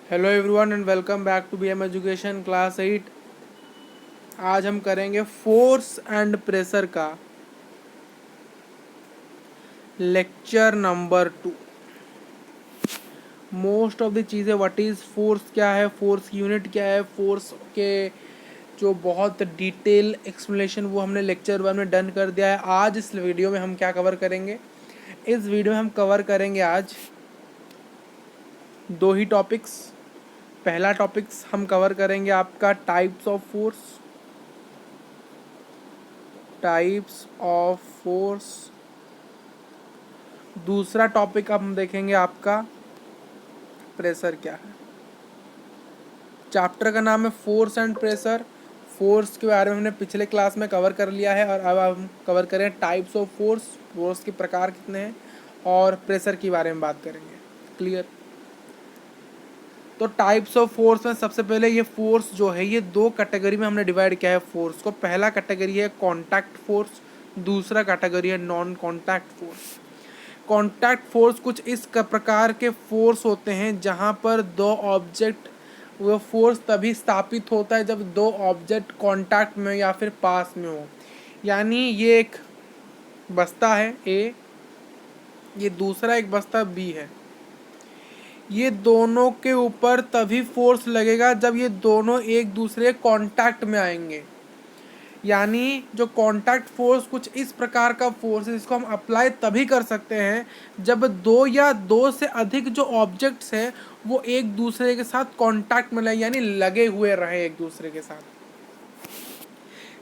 Hello everyone and welcome back to BM education class 8। आज हम करेंगे फोर्स एंड प्रेशर का lecture number 2। Most of the चीज़ें what is force, क्या है फोर्स, यूनिट क्या है फोर्स के, जो बहुत डिटेल एक्सप्लेनेशन वो हमने लेक्चर 1 में डन कर दिया है। आज इस वीडियो में हम क्या कवर करेंगे, इस वीडियो में हम कवर करेंगे आज दो ही टॉपिक्स। पहला टॉपिक्स हम कवर करेंगे आपका types of force, types of force. दूसरा टॉपिक अब हम देखेंगे आपका प्रेशर क्या है। चैप्टर का नाम है फोर्स एंड प्रेशर। फोर्स के बारे में हमने पिछले क्लास में कवर कर लिया है और अब हम कवर करें टाइप्स ऑफ फोर्स, फोर्स के प्रकार कितने हैं, और प्रेशर के बारे में बात करेंगे। क्लियर। तो टाइप्स ऑफ फोर्स में सबसे पहले ये फोर्स जो है ये दो कैटेगरी में हमने डिवाइड किया है फोर्स को। पहला कैटेगरी है कॉन्टैक्ट फोर्स, दूसरा कैटेगरी है non contact force. Contact force कुछ इस प्रकार के फोर्स होते हैं जहां पर दो ऑब्जेक्ट, वो फोर्स तभी स्थापित होता है जब दो ऑब्जेक्ट कांटेक्ट में या फिर पास में हो। यानी ये एक बस्ता है ए, ये दूसरा एक बस्ता बी है, ये दोनों के ऊपर तभी फोर्स लगेगा जब ये दोनों एक दूसरे कांटेक्ट में आएंगे। यानी जो कांटेक्ट फोर्स कुछ इस प्रकार का फोर्स है जिसको हम अप्लाई तभी कर सकते हैं जब दो या दो से अधिक जो ऑब्जेक्ट्स हैं वो एक दूसरे के साथ कांटेक्ट में लगे, यानी लगे हुए रहे एक दूसरे के साथ।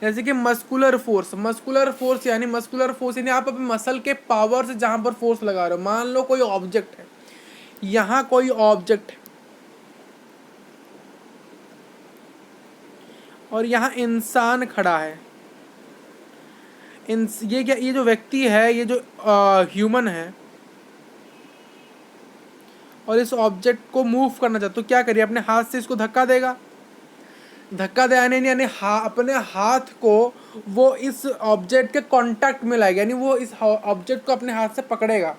जैसे कि मस्कुलर फोर्स, मस्कुलर फोर्स यानी आप अपने मसल के पावर से जहां पर फोर्स लगा रहे हो। मान लो कोई ऑब्जेक्ट है, यहाँ कोई ऑब्जेक्ट है और यहाँ इंसान खड़ा है। ये क्या, ये जो व्यक्ति है, ये जो ह्यूमन है और इस ऑब्जेक्ट को मूव करना चाहता, तो क्या करिए, अपने हाथ से इसको धक्का देगा। धक्का देने यानी अपने हाथ को वो इस ऑब्जेक्ट के कांटेक्ट में लाएगा, यानी वो इस ऑब्जेक्ट को अपने हाथ से पकड़ेगा,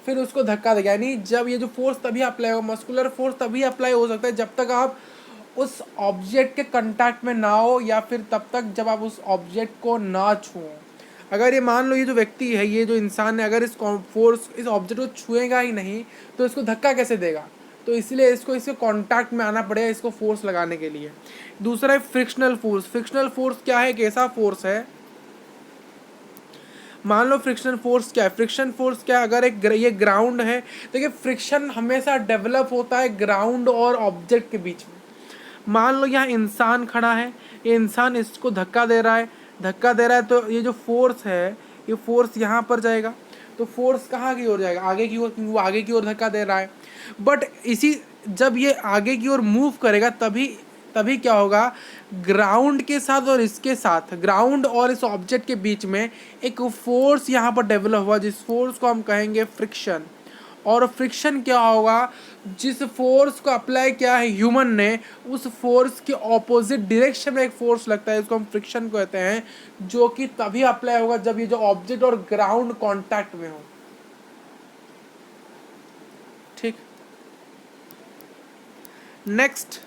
फिर उसको धक्का देगा। यानी जब ये जो फोर्स तभी अप्लाई होगा, मस्कुलर फोर्स तभी अप्लाई हो सकता है जब तक आप उस ऑब्जेक्ट के कांटेक्ट में ना हो, या फिर तब तक जब आप उस ऑब्जेक्ट को ना छुओ। अगर ये मान लो ये जो व्यक्ति है, ये जो इंसान है, अगर इस फोर्स इस ऑब्जेक्ट को छुएगा ही नहीं तो इसको धक्का कैसे देगा। तो इसलिए इसको इसके कांटेक्ट में आना पड़ेगा इसको फोर्स लगाने के लिए। दूसरा है फ्रिक्शनल फोर्स। फ्रिक्शनल फोर्स क्या है, एक ऐसा फोर्स है, मान लो फ्रिक्शन फोर्स क्या है, फ्रिक्शन फोर्स क्या है, अगर एक ये ग्राउंड है, देखिए फ्रिक्शन हमेशा डेवलप होता है ग्राउंड और ऑब्जेक्ट के बीच में। मान लो यहाँ इंसान खड़ा है, ये इंसान इसको धक्का दे रहा है, तो ये जो फोर्स है ये फोर्स यहाँ पर जाएगा। तो फोर्स कहाँ की ओर जाएगा, आगे की ओर, क्योंकि वो आगे की ओर धक्का दे रहा है। बट इसी जब ये आगे की ओर मूव करेगा तभी तभी क्या होगा, ग्राउंड के साथ और इसके साथ, ग्राउंड और इस ऑब्जेक्ट के बीच में एक फोर्स यहाँ पर डेवलप हुआ, जिस फोर्स को हम कहेंगे फ्रिक्शन। और फ्रिक्शन क्या होगा, जिस फोर्स को अप्लाई किया है ह्यूमन ने, उस फोर्स के ऑपोजिट डायरेक्शन में एक फोर्स लगता है, इसको हम फ्रिक्शन कहते हैं, जो कि तभी अप्लाई होगा जब ये जो ऑब्जेक्ट और ग्राउंड कांटेक्ट में हो। ठीक। नेक्स्ट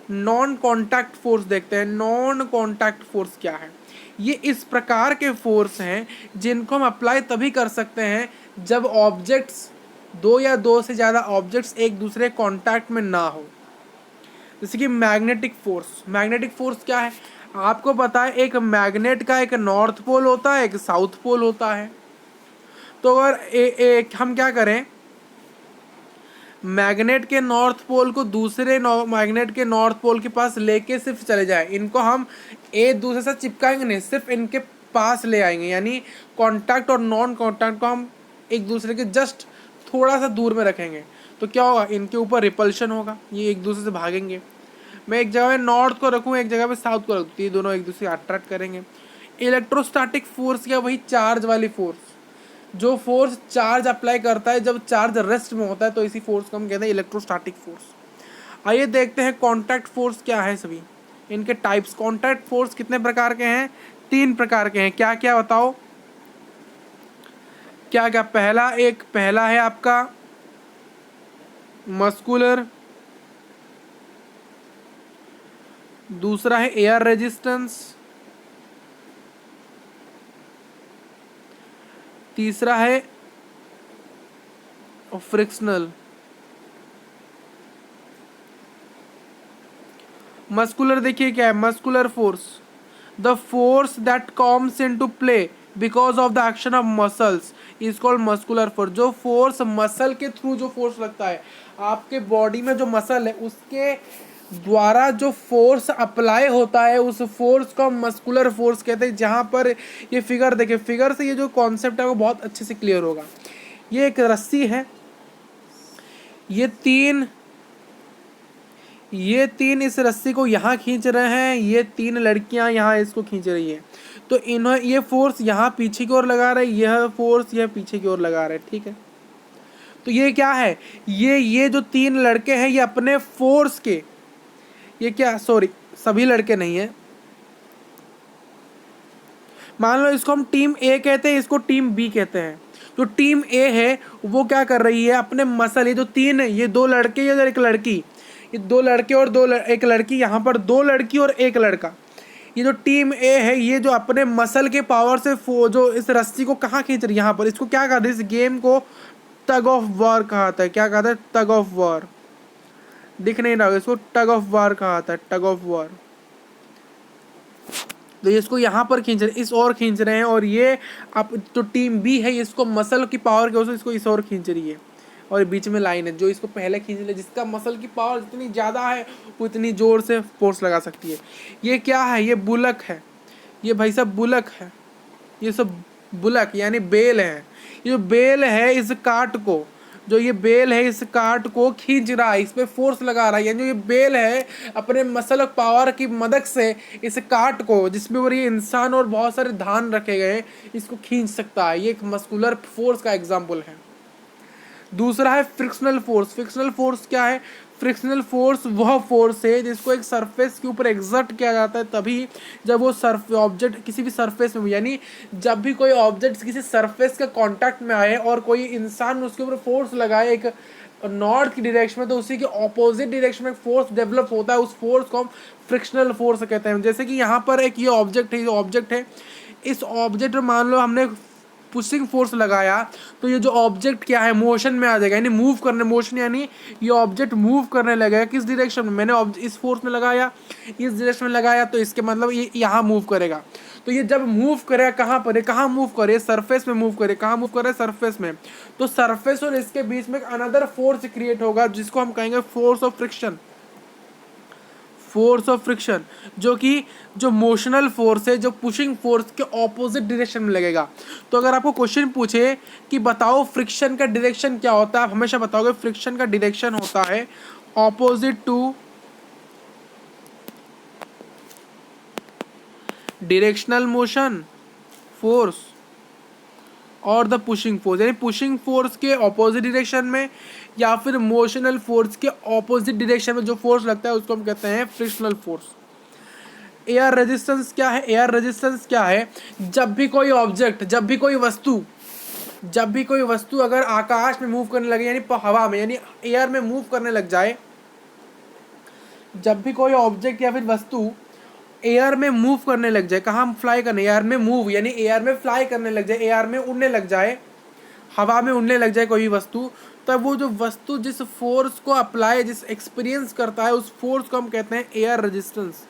नॉन कांटेक्ट फोर्स देखते हैं। नॉन कांटेक्ट फोर्स क्या है, ये इस प्रकार के फोर्स हैं जिनको हम अप्लाई तभी कर सकते हैं जब ऑब्जेक्ट्स, दो या दो से ज़्यादा ऑब्जेक्ट्स एक दूसरे कांटेक्ट में ना हो। जैसे कि मैग्नेटिक फोर्स। मैग्नेटिक फोर्स क्या है, आपको पता है एक मैग्नेट का एक नॉर्थ पोल होता है, एक साउथ पोल होता है। तो अगर हम क्या करें, मैग्नेट के नॉर्थ पोल को दूसरे मैग्नेट के नॉर्थ पोल के पास लेके सिर्फ चले जाए, इनको हम एक दूसरे से चिपकाएंगे नहीं, सिर्फ इनके पास ले आएंगे, यानी कांटेक्ट और नॉन कांटेक्ट को हम एक दूसरे के जस्ट थोड़ा सा दूर में रखेंगे, तो क्या होगा, इनके ऊपर रिपल्शन होगा, ये एक दूसरे से भागेंगे। मैं एक जगह पे नॉर्थ को रखूँ, एक जगह पे साउथ को रखूँ, ये दोनों एक दूसरे अट्रैक्ट करेंगे। इलेक्ट्रोस्टैटिक फोर्स क्या, वही चार्ज वाली फोर्स, जो फोर्स चार्ज अप्लाई करता है जब चार्ज रेस्ट में होता है, तो इसी फोर्स को हम कहते हैं इलेक्ट्रोस्टैटिक फोर्स। आइए देखते हैं कॉन्टैक्ट फोर्स क्या है, सभी इनके टाइप्स। कॉन्टैक्ट फोर्स कितने प्रकार के हैं, 3 प्रकार के हैं। क्या क्या बताओ, क्या क्या। पहला है आपका मस्कुलर, दूसरा है एयर रेजिस्टेंस, तीसरा है फ्रिक्शनल। मस्कुलर देखिए क्या है, muscular force, the force that comes into play because of the action of muscles is called muscular force. जो फोर्स मसल के थ्रू जो फोर्स लगता है, आपके बॉडी में जो मसल है उसके द्वारा जो फोर्स अप्लाई होता है, उस फोर्स को हम मस्कुलर फोर्स कहते हैं। जहाँ पर ये फिगर देखिए, फिगर से ये जो कॉन्सेप्ट है वो बहुत अच्छे से क्लियर होगा। ये एक रस्सी है, ये तीन इस रस्सी को यहाँ खींच रहे हैं, ये तीन लड़कियाँ यहाँ इसको खींच रही हैं। तो इन्होंने ये फोर्स यहाँ पीछे की ओर लगा रहे हैं, यह फोर्स यह पीछे की ओर लगा रहे हैं, ठीक है। तो ये क्या है, ये जो तीन लड़के हैं ये अपने फोर्स के, ये क्या, सॉरी सभी लड़के नहीं है, मान लो इसको हम टीम ए कहते हैं, इसको टीम बी कहते हैं। जो टीम ए है वो क्या कर रही है, अपने मसल, ये जो तीन है, ये दो लड़के या एक लड़की, ये दो लड़के और एक लड़की, यहाँ पर दो लड़की और एक लड़का। ये जो टीम ए है ये जो अपने मसल के पावर से जो इस रस्सी को कहाँ खींच रही है, यहाँ पर। इसको क्या कहते हैं, इस गेम को टग ऑफ वार कहा था। क्या कहा था, टग ऑफ वार। दिख नहीं रहा, इसको टग ऑफ वार कहा था, टग ऑफ वार। तो इसको यहाँ पर खींच रहे, इस ओर खींच रहे हैं, और ये अब तो टीम बी है इसको मसल की पावर के वजह से इसको इस ओर खींच रही है, और बीच में लाइन है जो इसको पहले खींच ले, जिसका मसल की पावर जितनी ज़्यादा है उतनी ज़ोर से फोर्स लगा सकती है। ये क्या है, ये बुलक है, ये भाई साहब बुलक है, ये सब बुलक यानी बेल है। ये जो बेल है इस काट को, जो ये बेल है इस काट को खींच रहा है, इस पर फोर्स लगा रहा है, यानी जो ये बेल है अपने मसल पावर की मदद से इस काट को, जिसमें वो ये इंसान और बहुत सारे धान रखे गए हैं, इसको खींच सकता है। ये एक मस्कुलर फोर्स का एग्जाम्पल है। दूसरा है फ्रिक्शनल फोर्स। फ्रिक्शनल फोर्स क्या है, फ्रिक्शनल फोर्स वह फोर्स है जिसको एक सरफेस के ऊपर एग्जर्ट किया जाता है तभी जब वो ऑब्जेक्ट किसी भी सरफेस में, यानी जब भी कोई ऑब्जेक्ट किसी सरफेस के कांटेक्ट में आए और कोई इंसान उसके ऊपर फोर्स लगाए एक नॉर्थ की डायरेक्शन में, तो उसी के ऑपोजिट डायरेक्शन में फोर्स डेवलप होता है। उस फोर्स को हम फ्रिक्शनल फोर्स कहते हैं। जैसे कि यहाँ पर एक ये ऑब्जेक्ट है, इस ऑब्जेक्ट में मान लो हमने पुशिंग फोर्स लगाया, तो ये जो ऑब्जेक्ट क्या है मोशन में आ जाएगा, यानी मूव करने, मोशन यानी ये ऑब्जेक्ट मूव करने लगेगा। किस डायरेक्शन में, मैंने इस फोर्स में लगाया, इस डायरेक्शन में लगाया, तो इसके मतलब ये यहाँ मूव करेगा। तो ये जब मूव करेगा कहाँ पर है, कहाँ मूव करे, सरफेस में मूव करे, कहाँ मूव करे, सरफेस में। तो सरफेस और इसके बीच में अनदर फोर्स क्रिएट होगा जिसको हम कहेंगे force of friction. Force of friction जो कि जो मोशनल फोर्स है, जो पुशिंग फोर्स के ऑपोजिट डायरेक्शन में लगेगा। तो अगर आपको क्वेश्चन पूछे कि बताओ फ्रिक्शन का डायरेक्शन क्या होता है, आप हमेशा बताओगे फ्रिक्शन का डायरेक्शन होता है opposite to directional motion force और द पुशिंग फोर्स, यानी पुशिंग फोर्स के ऑपोजिट डायरेक्शन में या फिर मोशनल फोर्स के ऑपोजिट डायरेक्शन में जो फोर्स लगता है उसको हम कहते हैं फ्रिक्शनल फोर्स। एयर रेजिस्टेंस क्या है, एयर रेजिस्टेंस क्या है, जब भी कोई ऑब्जेक्ट, जब भी कोई वस्तु अगर आकाश में मूव करने लगे, यानी हवा में, यानी एयर में मूव करने लग जाए, जब भी कोई ऑब्जेक्ट या फिर वस्तु एयर में मूव करने लग जाए, कहाँ फ्लाई करने, एयर में मूव यानी एयर में फ्लाई करने लग जाए, एयर में उड़ने लग जाए, हवा में उड़ने लग जाए कोई भी वस्तु, तब वो जो वस्तु जिस फोर्स को अप्लाई, जिस एक्सपीरियंस करता है, उस फोर्स को हम कहते हैं एयर रेजिस्टेंस।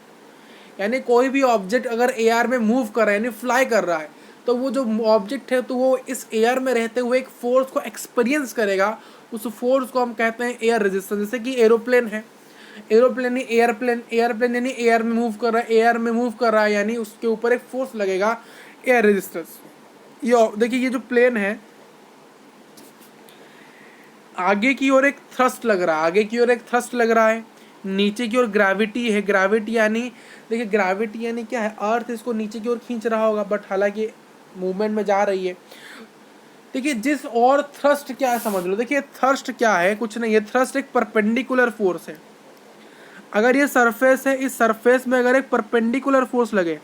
यानी कोई भी ऑब्जेक्ट अगर एयर में मूव कर रहा है यानी फ्लाई कर रहा है, तो वो जो ऑब्जेक्ट है तो वो इस एयर में रहते हुए एक फोर्स को एक्सपीरियंस करेगा, उस फोर्स को हम कहते हैं एयर रेजिस्टेंस। जैसे कि एरोप्लेन है, एरोप्लेन एयरप्लेन यानी एयर में मूव कर रहा है, यानी उसके ऊपर एक फोर्स लगेगा, एयर रेजिस्टेंस। ये देखिए, ये जो प्लेन है आगे की ओर एक थ्रस्ट लग रहा है, नीचे की ओर ग्रेविटी है। ग्रेविटी यानी देखिए, ग्रेविटी यानी क्या है, अर्थ इसको नीचे की ओर खींच रहा होगा, बट हालांकि मूवमेंट में जा रही है। देखिए जिस और थ्रस्ट क्या है समझ लो, देखिए थ्रस्ट क्या है, कुछ नहीं है, थ्रस्ट एक परपेंडिकुलर फोर्स है। अगर ये सरफेस है, इस सरफेस में अगर एक परपेंडिकुलर फोर्स लगे,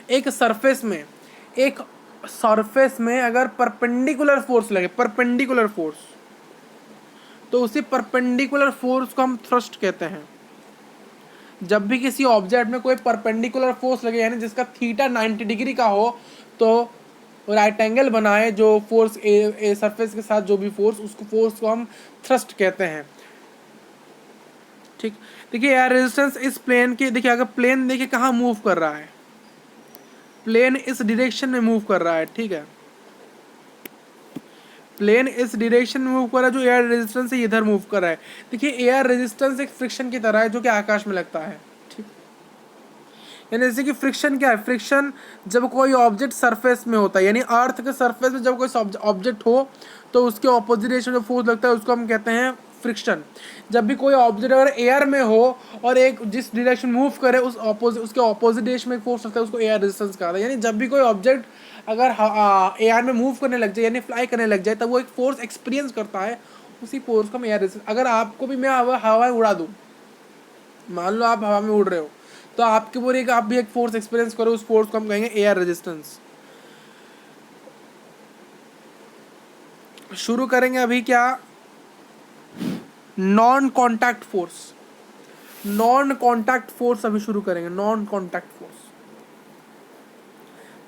एक सरफेस में अगर परपेंडिकुलर फोर्स लगे, परपेंडिकुलर फोर्स, तो उसी परपेंडिकुलर फोर्स को हम थ्रस्ट कहते हैं। जब भी किसी ऑब्जेक्ट में कोई परपेंडिकुलर फोर्स लगे यानी जिसका थीटा 90 डिग्री का हो तो राइट एंगल बनाए जो फोर्स ए सरफेस के साथ जो भी फोर्स उसको फोर्स को हम थ्रस्ट कहते हैं। ठीक, देखिए एयर रेजिस्टेंस इस प्लेन के, देखिए अगर प्लेन देखिए कहाँ मूव कर रहा है, प्लेन इस डायरेक्शन में मूव कर रहा है। ठीक है, प्लेन इस डायरेक्शन में मूव कर रहा है, जो एयर रेजिस्टेंस है इधर मूव कर रहा है। देखिए एयर रेजिस्टेंस एक फ्रिक्शन की तरह है जो कि आकाश में लगता है। ठीक, यानी जैसे कि फ्रिक्शन क्या है, फ्रिक्शन जब कोई ऑब्जेक्ट सरफेस में होता है यानी अर्थ के सरफेस में जब कोई ऑब्जेक्ट हो तो उसके ऑपोजिट डायरेक्शन में जो फोर्स लगता है उसको हम कहते हैं फ्रिक्शन। जब भी कोई ऑब्जेक्ट अगर एयर में हो और एक जिस डायरेक्शन मूव करे उसके ऑपोजिट डायरेक्शन में फोर्स लगता है उसको एयर रेजिस्टेंस कहा था। यानी जब भी कोई ऑब्जेक्ट अगर एयर में मूव करने लग जाए यानी फ्लाई करने लग जाए तब वो एक फोर्स एक्सपीरियंस करता है, उसी फोर्स को हम एयर रेजिस्टेंस। अगर आपको भी मैं हवा में उड़ा दूँ, मान लो आप हवा में उड़ रहे हो तो आपके पूरे आप भी एक फोर्स एक्सपीरियंस करो, उस फोर्स को हम कहेंगे एयर रेजिस्टेंस। शुरू करेंगे अभी क्या, non contact force. Non contact force अभी शुरू करेंगे, नॉन कॉन्टैक्ट फोर्स।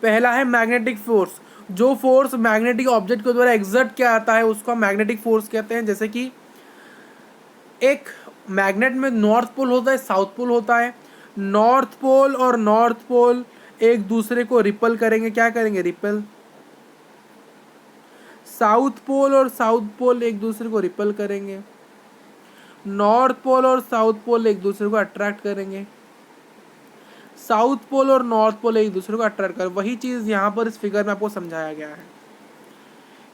पहला है मैग्नेटिक फोर्स। जो फोर्स मैग्नेटिक ऑब्जेक्ट के द्वारा एग्जर्ट किया जाता है उसको हम मैग्नेटिक फोर्स कहते हैं। जैसे कि एक मैग्नेट में नॉर्थ पोल होता है, साउथ पोल होता है। नॉर्थ पोल और नॉर्थ पोल एक दूसरे को रिपल करेंगे, क्या करेंगे, रिपल। साउथ पोल और साउथ पोल एक दूसरे को रिपल करेंगे। नॉर्थ पोल और साउथ पोल एक दूसरे को अट्रैक्ट करेंगे। साउथ पोल और नॉर्थ पोल एक दूसरे को अट्रैक्ट कर, वही चीज़ यहाँ पर इस फिगर में आपको समझाया गया है।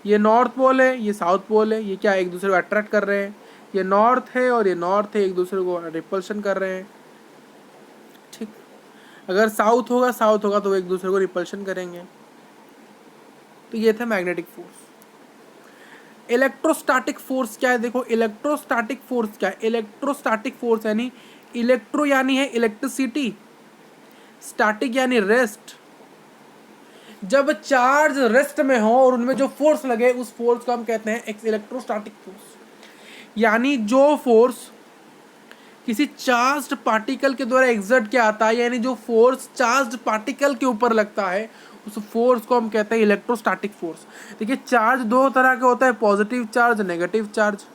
ये नॉर्थ पोल है, ये साउथ पोल है, ये क्या एक दूसरे को अट्रैक्ट कर रहे हैं। ये नॉर्थ है और ये नॉर्थ है, एक दूसरे को रिपल्शन कर रहे हैं। ठीक, अगर साउथ होगा तो वो एक दूसरे को रिपल्शन करेंगे। तो ये था मैग्नेटिक फोर्स। इलेक्ट्रोस्टैटिक फोर्स क्या है, देखो इलेक्ट्रोस्टैटिक फोर्स क्या है। इलेक्ट्रोस्टैटिक फोर्स यानी इलेक्ट्रो यानी है इलेक्ट्रिसिटी, स्टैटिक यानी रेस्ट। जब चार्ज रेस्ट में हो और उनमें जो फोर्स लगे उस फोर्स को हम कहते हैं एक इलेक्ट्रोस्टैटिक फोर्स। यानी जो फोर्स किसी चार्ज्ड पार्टिकल के द्वारा एग्जर्ट किया आता है यानी जो फोर्स चार्ज्ड पार्टिकल के ऊपर लगता है उस फोर्स को हम कहते हैं इलेक्ट्रोस्टैटिक फोर्स। देखिए चार्ज दो तरह का होता है, पॉजिटिव चार्ज, नेगेटिव चार्ज।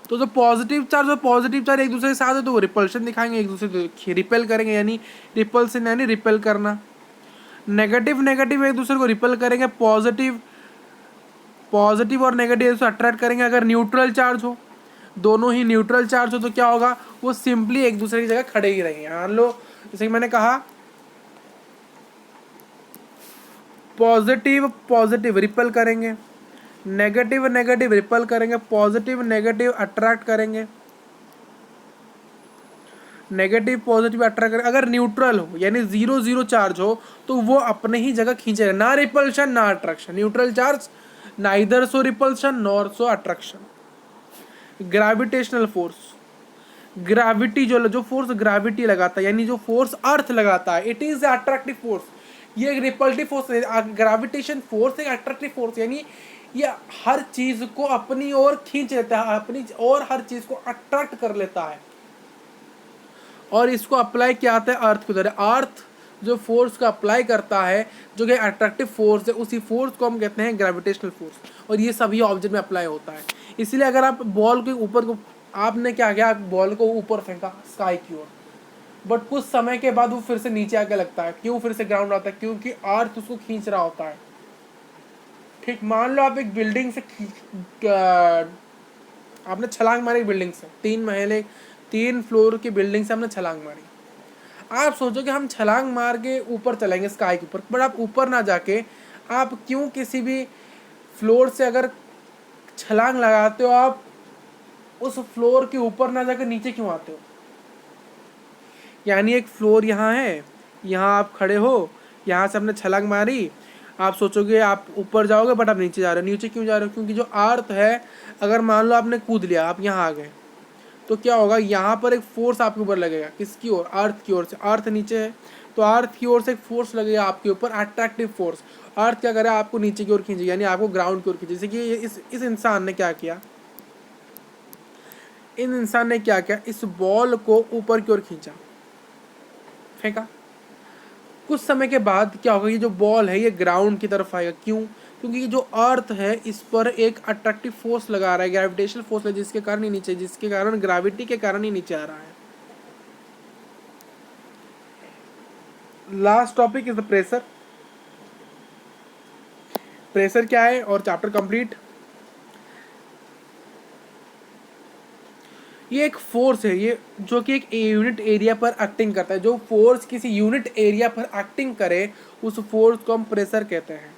तो जो पॉजिटिव चार्ज और पॉजिटिव चार्ज एक दूसरे के साथ है तो वो रिपल्शन दिखाएंगे, एक दूसरे को रिपेल करेंगे यानी रिपल्सन यानी रिपेल करना। नेगेटिव नेगेटिव एक दूसरे को रिपेल करेंगे, पॉजिटिव पॉजिटिव और नेगेटिव से अट्रैक्ट करेंगे। अगर न्यूट्रल चार्ज हो, दोनों ही न्यूट्रल चार्ज हो तो क्या होगा, वो सिंपली एक दूसरे की जगह खड़े ही रहेंगे। मान लो जैसे कि मैंने कहा पॉजिटिव पॉजिटिव रिपेल करेंगे, नेगेटिव नेगेटिव रिपेल करेंगे, पॉजिटिव नेगेटिव अट्रैक्ट करेंगे, नेगेटिव पॉजिटिव अट्रैक्ट करेंगे। अगर न्यूट्रल हो यानी 0 0 चार्ज हो तो वो अपने ही जगह खींचेगा, ना रिपल्शन ना अट्रैक्शन। न्यूट्रल चार्ज नाइदर सो रिपल्शन नॉर सो अट्रैक्शन। ग्रेविटेशनल फोर्स, ग्रेविटी जो फोर्स ग्रेविटी लगाता है यानी जो फोर्स अर्थ लगाता है, इट इज अट्रैक्टिव फोर्स। ये एक रिपल्टिव फोर्स है। ग्रेविटेशन फोर्स एक अट्रैक्टिव फोर्स यानी ये हर चीज को अपनी ओर खींच लेता है, अपनी और हर चीज को अट्रैक्ट कर लेता है और इसको अप्लाई किया जाता है अर्थ की तरह। अर्थ जो फोर्स को अप्लाई करता है जो कि अट्रैक्टिव फोर्स है, उसी फोर्स को हम कहते हैं ग्रेविटेशनल फोर्स। और ये सभी ऑब्जेक्ट में अप्लाई होता है। इसलिए अगर आप बॉल के ऊपर को, आपने क्या किया, बॉल को ऊपर फेंका स्काई की ओर, बट कुछ समय के बाद वो फिर से नीचे आके लगता है। क्यों फिर से ग्राउंड आता है, क्योंकि अर्थ उसको खींच रहा होता है। ठीक, मान लो आप एक बिल्डिंग से आपने छलांग मारी, बिल्डिंग से 3 फ्लोर की बिल्डिंग से हमने छलांग मारी। आप सोचो कि हम छलांग मार के ऊपर चलेंगे स्काई के ऊपर, बट आप ऊपर ना जाके आप क्यों किसी भी फ्लोर से अगर छलांग लगाते हो आप उस फ्लोर के ऊपर ना जाकर नीचे क्यों आते हो। यानी एक फ्लोर यहाँ है, यहाँ आप खड़े हो, यहाँ से हमने छलांग मारी, आप सोचोगे आप ऊपर जाओगे बट आप नीचे जा रहे हो। नीचे क्यों जा रहे हो, क्योंकि जो अर्थ है, अगर मान लो आपने कूद लिया, आप यहाँ आ गए तो क्या होगा, यहाँ पर एक फोर्स आपके ऊपर लगेगा। किसकी ओर, अर्थ की ओर से। अर्थ नीचे है तो अर्थ की ओर से एक फोर्स लगेगा आपके ऊपर, अट्रैक्टिव फोर्स। अर्थ क्या करेगा, आपको नीचे की ओर खींचेगा यानी आपको ग्राउंड की ओर खींचे। जैसे कि इस इंसान ने क्या किया, इन इंसान ने क्या किया, इस बॉल को ऊपर की ओर खींचा, फेंका। कुछ समय के बाद क्या होगा, ये जो बॉल है ये ग्राउंड की तरफ आएगा। क्यों? क्योंकि ये जो अर्थ है इस पर एक अट्रैक्टिव फोर्स लगा रहा है, ग्रेविटेशनल फोर्स है, जिसके कारण ही नीचे, जिसके कारण ग्रेविटी के कारण ही नीचे आ रहा है। Last topic is the pressure. Pressure क्या है और चैप्टर कंप्लीट। ये एक फोर्स है, ये जो कि एक यूनिट एरिया पर एक्टिंग करता है। जो फोर्स किसी यूनिट एरिया पर एक्टिंग करे उस फोर्स को हम प्रेशर कहते हैं।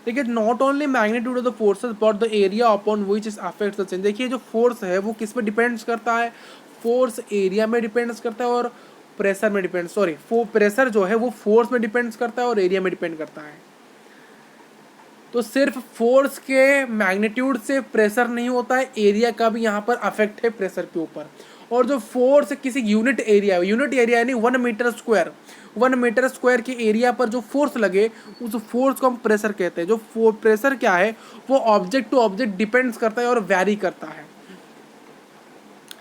देखिए, not only magnitude of the forces but the area upon which is affects the change. देखिए, जो फोर्स है वो किस पे डिपेंड्स करता है, फोर्स एरिया में डिपेंड्स करता है और प्रेशर में डिपेंड, सॉरी, प्रेशर जो है वो फोर्स में डिपेंड्स करता है और एरिया में डिपेंड करता है। तो सिर्फ फोर्स के मैग्नीट्यूड से प्रेशर नहीं होता है, एरिया का भी यहाँ पर अफेक्ट है प्रेशर के ऊपर। और जो फोर्स किसी यूनिट एरिया यानी 1 मीटर स्क्वायर, 1 मीटर स्क्वायर के एरिया पर जो फोर्स लगे उस फोर्स को हम प्रेशर कहते हैं। जो प्रेशर क्या है, वो ऑब्जेक्ट टू ऑब्जेक्ट डिपेंड्स करता है और वैरी करता है।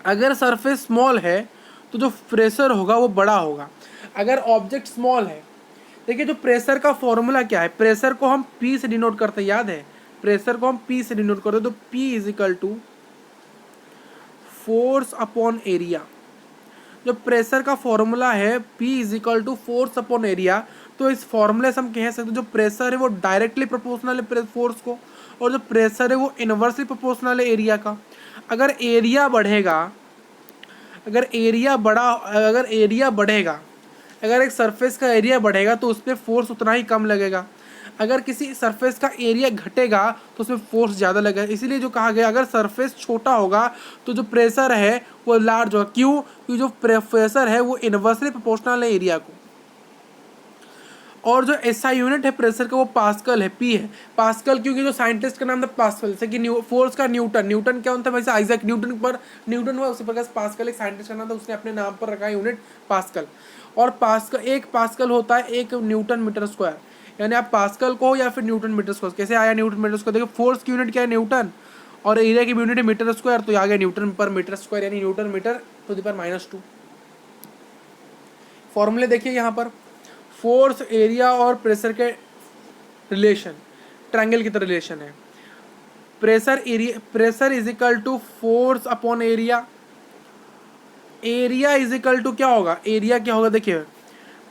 अगर सरफेस स्मॉल है तो जो प्रेशर होगा वो बड़ा होगा। अगर ऑब्जेक्ट स्मॉल है, देखिए, जो प्रेशर का फॉर्मूला क्या है, प्रेशर को हम P से डिनोट करते हैं, याद है? प्रेशर को हम P से डिनोट करते हैं, तो P is equal to force upon area. जो प्रेशर का फॉर्मूला है P is equal to force upon area, तो इस फॉर्मूले से हम कह सकते हैं जो प्रेशर है वो डायरेक्टली प्रोपोर्शनल है फोर्स को, और जो प्रेशर है वो इनवर्सली प्रोपोर्शनल है एरिया का। अगर एरिया बढ़ेगा, अगर एरिया बढ़ेगा, अगर एक सरफेस का एरिया बढ़ेगा तो उस पर फोर्स उतना ही कम लगेगा। अगर किसी सरफेस का एरिया घटेगा तो उसमें फोर्स ज़्यादा लगेगा। इसीलिए जो कहा गया, अगर सरफेस छोटा होगा तो जो प्रेशर है वो लार्ज होगा। क्यों? क्योंकि जो प्रेशर है वो इनवर्सली प्रोपोर्शनल है एरिया को। और जो एसआई यूनिट है प्रेशर का वो पास्कल है, पी है। पास्कल क्योंकि जो साइंटिस्ट का नाम था पास्कल, जैसे कि फोर्स का न्यूटन क्या होता है, वैसे आइजैक न्यूटन पर न्यूटन हुआ, उसी प्रकार पास्कल एक साइंटिस्ट का नाम था, उसने अपने नाम पर रखा है यूनिट पास्कल। और पास्कल, एक पास्कल होता है 1 न्यूटन मीटर स्क्वायर, यानी आप पास्कल को या फिर न्यूटन मीटर स्क्वायर। कैसे आया न्यूटन मीटर स्क्वायर? देखिए, फोर्स की यूनिट क्या है, न्यूटन, और एरिया की यूनिट है मीटर स्क्वायर, तो आ गया न्यूटन पर मीटर स्क्वायर, यानी newton metre to the power -2। फॉर्मूले देखिए यहाँ पर, फोर्स, एरिया और प्रेशर के रिलेशन ट्रायंगल की तरह रिलेशन है। Pressure is equal to force upon area. Area is equal to क्या होगा, एरिया क्या होगा, देखिए,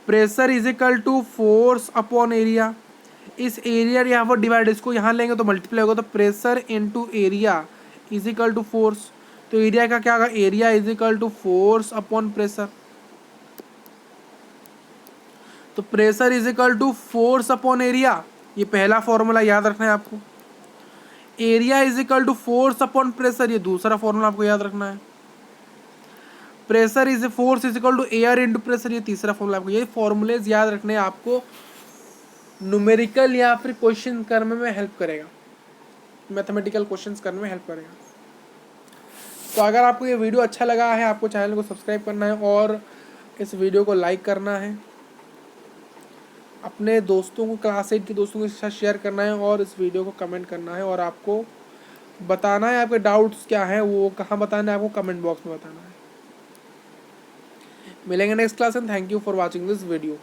pressure is equal to force upon area. इस एरिया यहाँ पर डिवाइड, इसको यहाँ लेंगे तो मल्टीप्लाई होगा, तो pressure into area is equal to force. तो एरिया का क्या होगा, area is equal to force upon pressure. तो pressure is equal to force upon area, ये पहला फॉर्मूला याद रखना है आपको। Area is equal to force upon pressure, ये दूसरा फॉर्मूला आपको याद रखना है। Pressure is force is equal to air into pressure, ये तीसरा फॉर्मूला आपको, ये फॉर्मूलेज याद रखने हैं आपको, न्यूमेरिकल या फिर क्वेश्चन करने में हेल्प करेगा, मैथमेटिकल क्वेश्चंस करने में हेल्प करेगा। तो अगर आपको ये वीडियो अच्छा लगा है, आपको चैनल को सब्सक्राइब करना है और इस वीडियो को लाइक करना है, अपने दोस्तों को, क्लास 8 के दोस्तों के साथ शेयर करना है और इस वीडियो को कमेंट करना है, और आपको बताना है आपके डाउट्स क्या हैं, वो कहाँ बताना है, आपको कमेंट बॉक्स में बताना है। मिलेंगे नेक्स्ट क्लास में। Thank you for watching this video.